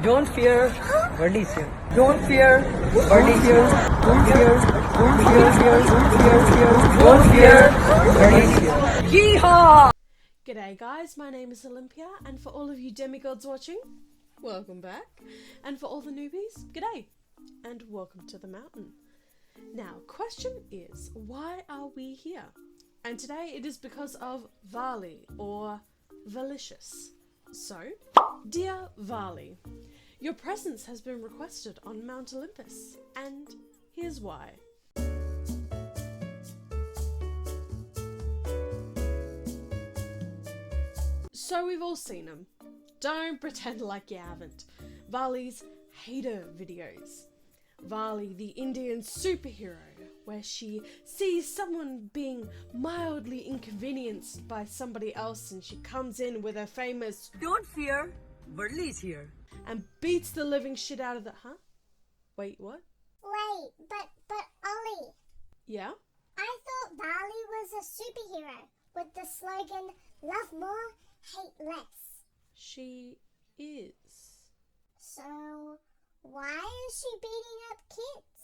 Don't fear, Varlicious. Don't fear, Varlicious. Don't fear, don't fear, don't fear, Varlicious. Yeehaw! G'day guys, my name is Olympia, and for all of you demigods watching, welcome back. And for all the newbies, g'day, and welcome to the mountain. Now, question is, why are we here? And today it is because of Varli, or Varlicious. So, dear Varli, your presence has been requested on Mount Olympus, and here's why. So we've all seen them. Don't pretend like you haven't. Varli's hater videos. Varli, the Indian superhero, where she sees someone being mildly inconvenienced by somebody else and she comes in with her famous Don't fear, Varli's here. and beats the living shit out of the... Huh? Wait, what? Wait, but Ollie, Yeah? I thought Varli was a superhero with the slogan, love more, hate less. She is. So, why is she beating up kids?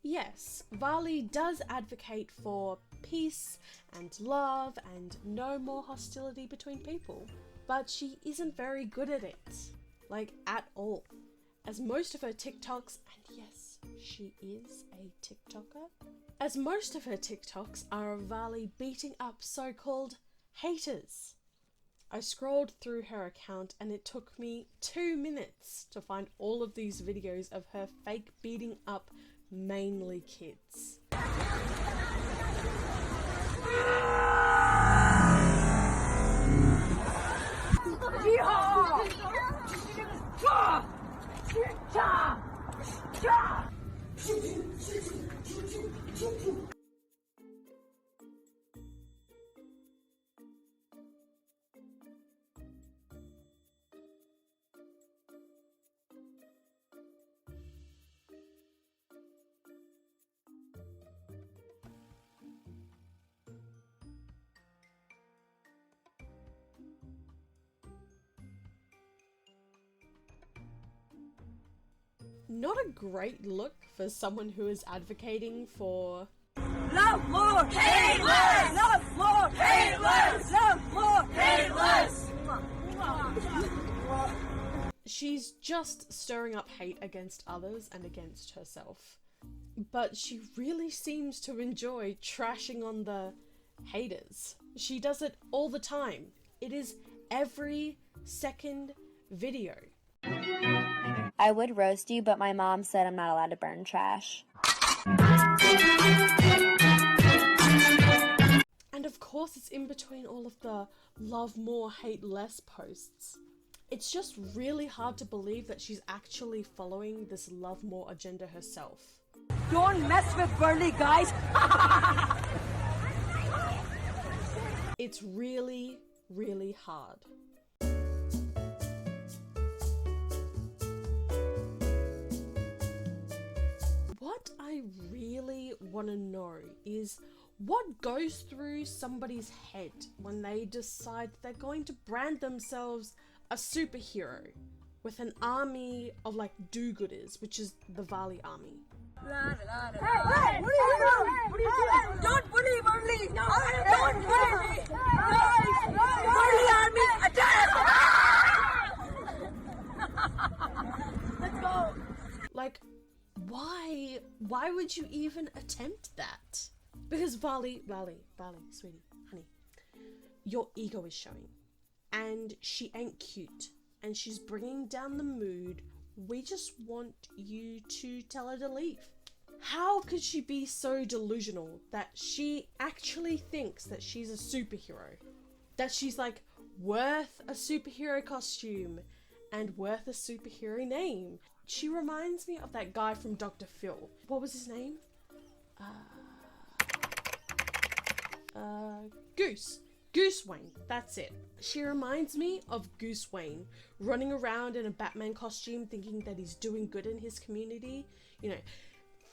Yes, Varli does advocate for peace and love and no more hostility between people, but she isn't very good at it, like at all. As most of her TikToks, and yes, she is a TikToker, as most of her TikToks are of Varli beating up so-called haters. I scrolled through her account and it took me 2 minutes to find all of these videos of her fake beating up mainly kids. Not a great look for someone who is advocating for Love more, hate less! Love more, hate less! Love more, hate less! She's just stirring up hate against others and against herself. But she really seems to enjoy trashing on the haters. She does it all the time. It is every second video. I would roast you, but my mom said I'm not allowed to burn trash. And of course it's in between all of the love more, hate less posts. It's just really hard to believe that she's actually following this love more agenda herself. Don't mess with Varli, guys! It's really, really hard. What I really want to know is what goes through somebody's head when they decide they're going to brand themselves a superhero with an army of like do-gooders, which is the Varli army. Hey, what are you doing? Don't bully Varli! No, don't bully me! Varli army, attack! Let's go! Like, why would you even attempt that? Because Varli, sweetie, honey, your ego is showing. And she ain't cute. And she's bringing down the mood. We just want you to tell her to leave. How could she be so delusional that she actually thinks that she's a superhero? That she's like worth a superhero costume and worth a superhero name. She reminds me of that guy from Dr. Phil. What was his name? Goose Wayne, that's it. She reminds me of Goose Wayne running around in a Batman costume thinking that he's doing good in his community. You know,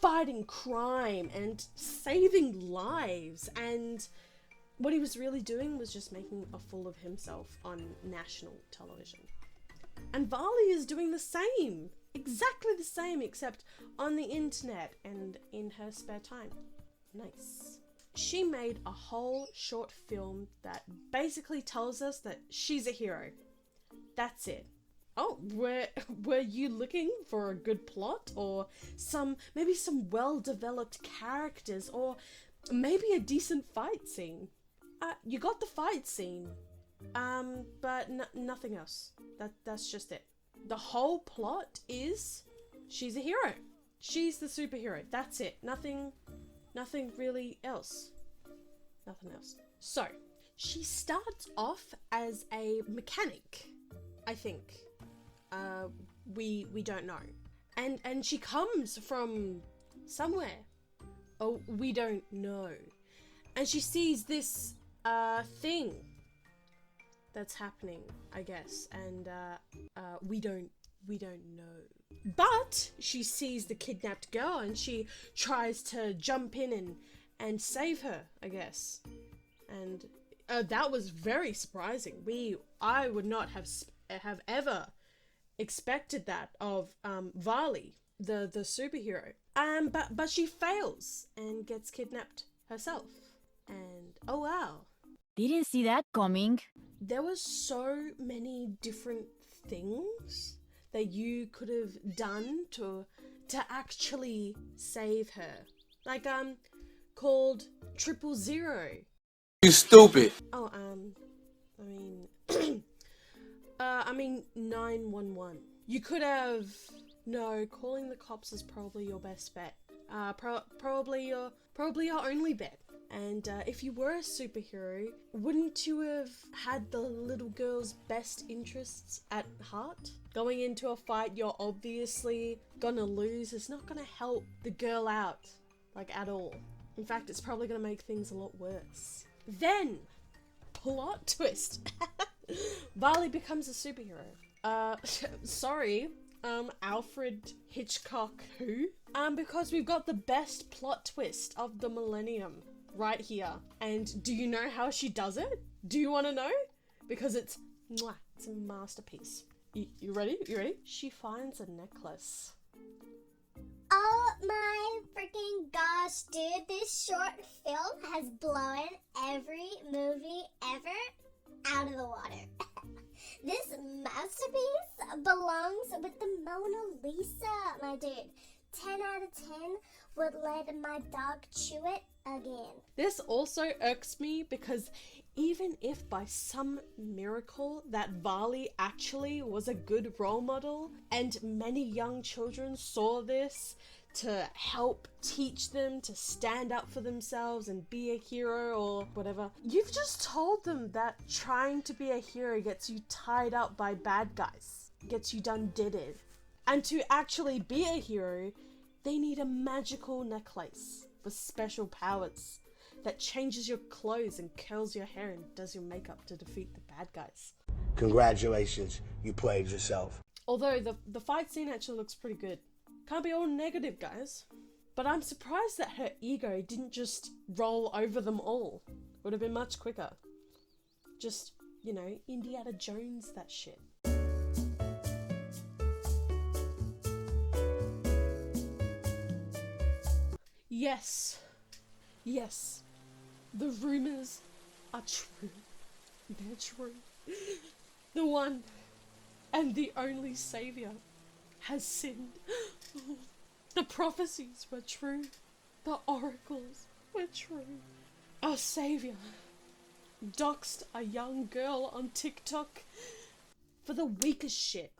fighting crime and saving lives, and what he was really doing was just making a fool of himself on national television. And Varli is doing the same, exactly the same, except on the internet and in her spare time. Nice. She made a whole short film that basically tells us that she's a hero. That's it. Oh, were you looking for a good plot, or maybe some well-developed characters, or maybe a decent fight scene? You got the fight scene, but nothing else. That's just it. The whole plot is she's a hero. She's the superhero. That's it. Nothing really else. Nothing else. So, she starts off as a mechanic, I think. We don't know. And she comes from somewhere. Oh, we don't know. And she sees this thing that's happening, I guess, and we don't know. But she sees the kidnapped girl and she tries to jump in and save her, I guess. And that was very surprising. I would not have ever expected that of Varli, the superhero. But she fails and gets kidnapped herself. And oh wow. Didn't see that coming. There were so many different things that you could have done to actually save her. Like called 000. You stupid. Oh, I mean 911. You could have... No, calling the cops is probably your best bet. Probably your only bet. And if you were a superhero, wouldn't you have had the little girl's best interests at heart? Going into a fight you're obviously gonna lose is not gonna help the girl out, like, at all. In fact, it's probably gonna make things a lot worse. Then, plot twist. Varli becomes a superhero. Sorry, Alfred Hitchcock who? Because we've got the best plot twist of the millennium right here. And do you know how she does it? Do you want to know? Because it's a masterpiece. You ready? You ready? She finds a necklace. Oh my freaking gosh, dude. This short film has blown every movie ever out of the water. This masterpiece belongs with the Mona Lisa, my dude. 10 out of 10 would let my dog chew it again. This also irks me because even if by some miracle that Varli actually was a good role model and many young children saw this to help teach them to stand up for themselves and be a hero or whatever, you've just told them that trying to be a hero gets you tied up by bad guys, gets you done deaded. And to actually be a hero, they need a magical necklace with special powers that changes your clothes and curls your hair and does your makeup to defeat the bad guys. Congratulations, you played yourself. Although the fight scene actually looks pretty good. Can't be all negative, guys. But I'm surprised that her ego didn't just roll over them all. Would have been much quicker. Just, you know, Indiana Jones that shit. Yes. Yes. The rumors are true. They're true. The one and the only savior has sinned. The prophecies were true. The oracles were true. Our savior doxed a young girl on TikTok for the weakest shit.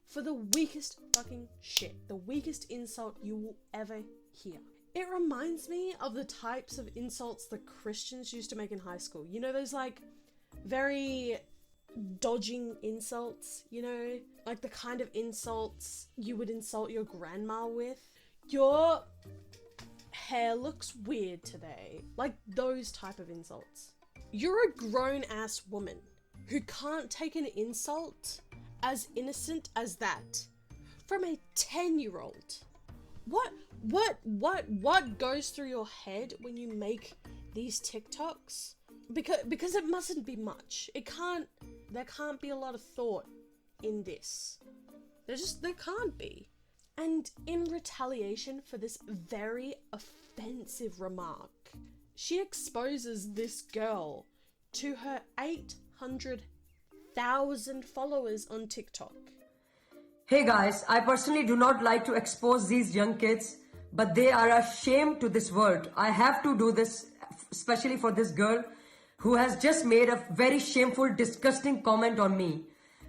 For the weakest fucking shit. The weakest insult you will ever hear. It reminds me of the types of insults the Christians used to make in high school. You know, those like very dodging insults, you know? Like the kind of insults you would insult your grandma with. Your hair looks weird today. Like those type of insults. You're a grown-ass woman who can't take an insult as innocent as that from a 10-year-old. What goes through your head when you make these TikToks? Because it mustn't be much. There can't be a lot of thought in this. There can't be. And in retaliation for this very offensive remark, she exposes this girl to her 800,000 followers on TikTok. Hey guys, I personally do not like to expose these young kids, but they are a shame to this world. I have to do this, especially for this girl who has just made a very shameful, disgusting comment on me.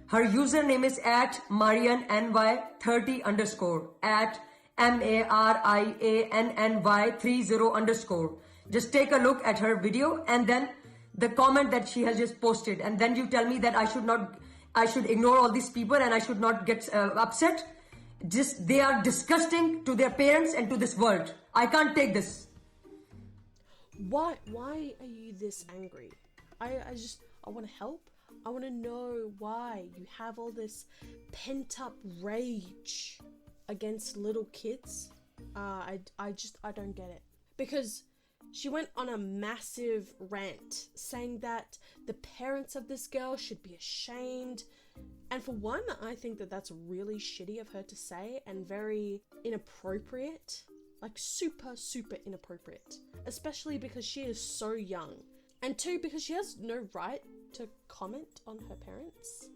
Her username is at marianny30_, at marianny30_. Just take a look at her video and then the comment that she has just posted, and then you tell me that I should ignore all these people and I should not get upset. They are disgusting to their parents and to this world. I can't take this. Why are you this angry? I want to help. I want to know why you have all this pent-up rage against little kids. I don't get it. Because she went on a massive rant saying that the parents of this girl should be ashamed. And for one, I think that that's really shitty of her to say and very inappropriate. Like super, super inappropriate. Especially because she is so young. And two, because she has no right to comment on her parents.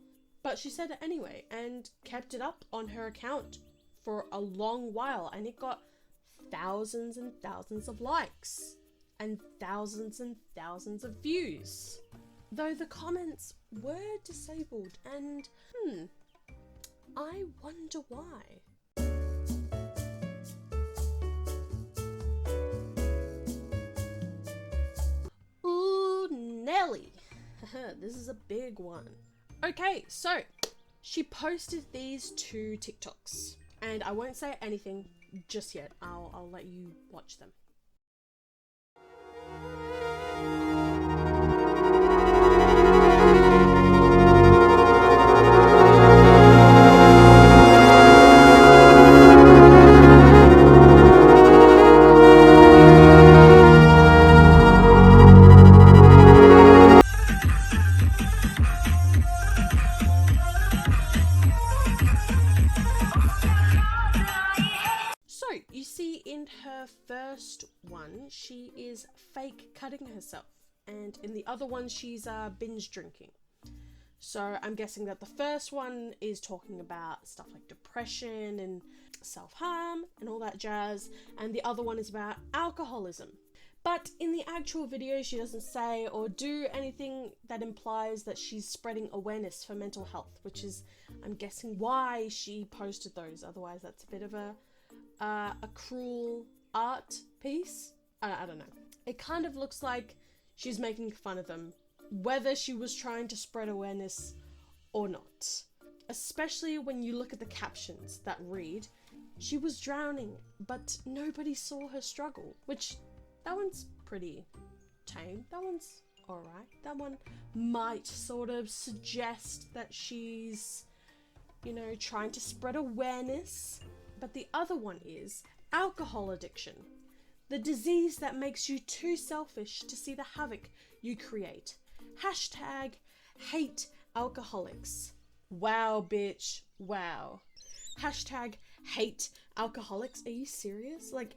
But she said it anyway and kept it up on her account for a long while. And it got thousands and thousands of likes. And thousands of views. Though the comments were disabled and I wonder why. Ooh, Nelly. This is a big one. Okay, so she posted these two TikToks and I won't say anything just yet. I'll let you watch them. You see in her first one, she is fake cutting herself. And in the other one, she's binge drinking. So I'm guessing that the first one is talking about stuff like depression and self-harm and all that jazz. And the other one is about alcoholism. But in the actual video, she doesn't say or do anything that implies that she's spreading awareness for mental health, which is, I'm guessing, why she posted those. Otherwise, that's a bit of a cruel art piece. I don't know. It kind of looks like she's making fun of them, whether she was trying to spread awareness or not. Especially when you look at the captions that read, she was drowning, but nobody saw her struggle, which that one's pretty tame. That one's alright. That one might sort of suggest that she's, trying to spread awareness. But the other one is alcohol addiction, the disease that makes you too selfish to see the havoc you create. Hashtag hate alcoholics. Wow, bitch. Wow. Hashtag hate alcoholics. Are you serious? Like,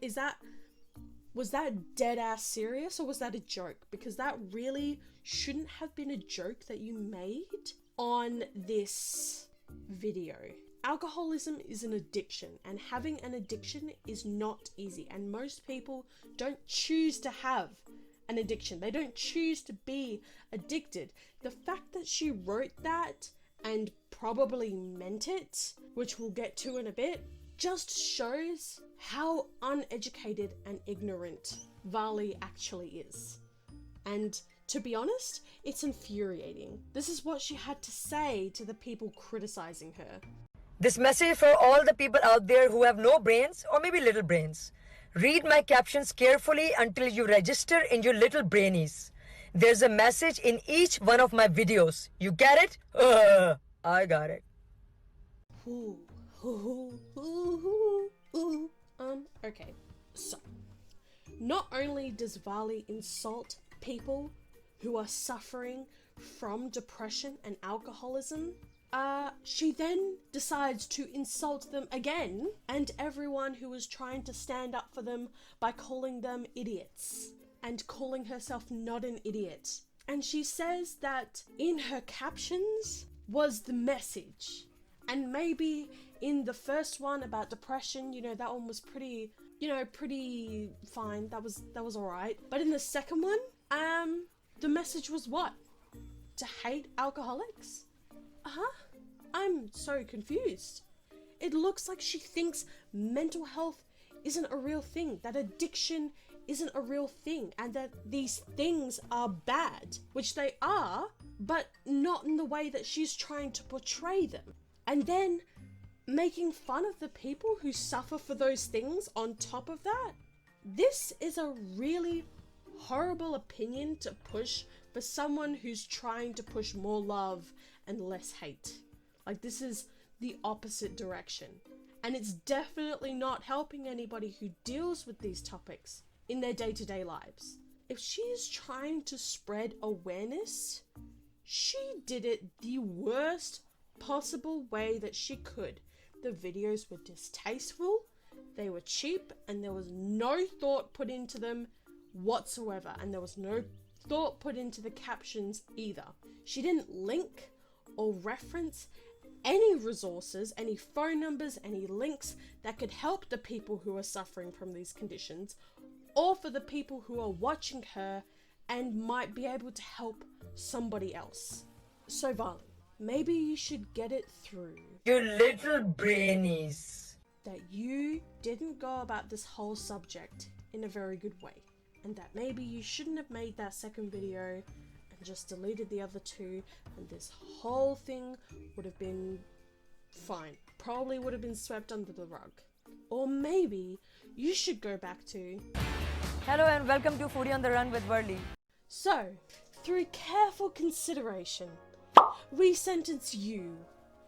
was that dead ass serious or was that a joke? Because that really shouldn't have been a joke that you made on this video. Alcoholism is an addiction, and having an addiction is not easy, and most people don't choose to have an addiction. They don't choose to be addicted. The fact that she wrote that and probably meant it, which we'll get to in a bit, just shows how uneducated and ignorant Varli actually is. And to be honest, it's infuriating. This is what she had to say to the people criticizing her. This message for all the people out there who have no brains or maybe little brains. Read my captions carefully until you register in your little brainies. There's a message in each one of my videos. You get it? I got it. Okay. So, not only does Varli insult people who are suffering from depression and alcoholism, she then decides to insult them again and everyone who is trying to stand up for them by calling them idiots and calling herself not an idiot. And she says that in her captions was the message. And maybe in the first one about depression, you know, that one was pretty fine. That was alright. But in the second one, the message was what? To hate alcoholics? I'm so confused. It looks like she thinks mental health isn't a real thing, that addiction isn't a real thing, and that these things are bad, which they are, but not in the way that she's trying to portray them. And then making fun of the people who suffer for those things on top of that. This is a really horrible opinion to push for someone who's trying to push more love and less hate. Like, this is the opposite direction. And it's definitely not helping anybody who deals with these topics in their day-to-day lives. If she is trying to spread awareness, she did it the worst possible way that she could. The videos were distasteful, they were cheap, and there was no thought put into them whatsoever. And there was no thought put into the captions either. She didn't link or reference any resources, any phone numbers, any links that could help the people who are suffering from these conditions, or for the people who are watching her and might be able to help somebody else. So Varli, maybe you should get it through. You little brainies. That you didn't go about this whole subject in a very good way. And that maybe you shouldn't have made that second video and just deleted the other two, and this whole thing would have been fine. Probably would have been swept under the rug. Or maybe you should go back to... Hello and welcome to Foodie on the Run with Varli. So, through careful consideration, we sentence you,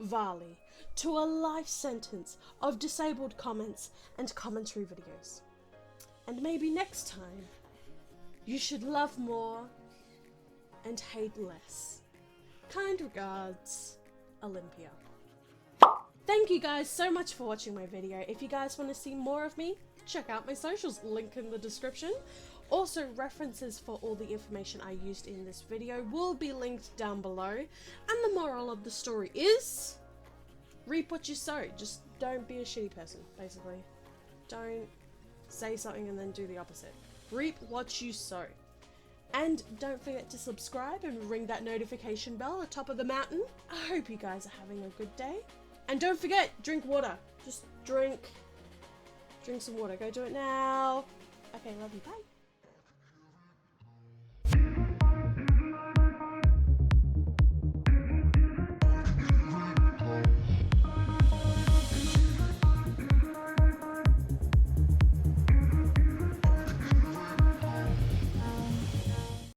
Varli, to a life sentence of disabled comments and commentary videos. And maybe next time, you should love more and hate less. Kind regards, Olympia. Thank you guys so much for watching my video. If you guys want to see more of me, check out my socials, link in the description. Also, references for all the information I used in this video will be linked down below. And the moral of the story is, reap what you sow. Just don't be a shitty person, basically. Don't say something and then do the opposite. Reap what you sow. And don't forget to subscribe and ring that notification bell at the top of the mountain. I hope you guys are having a good day. And don't forget, drink water. Just drink some water. Go do it now. Okay, love you. Bye.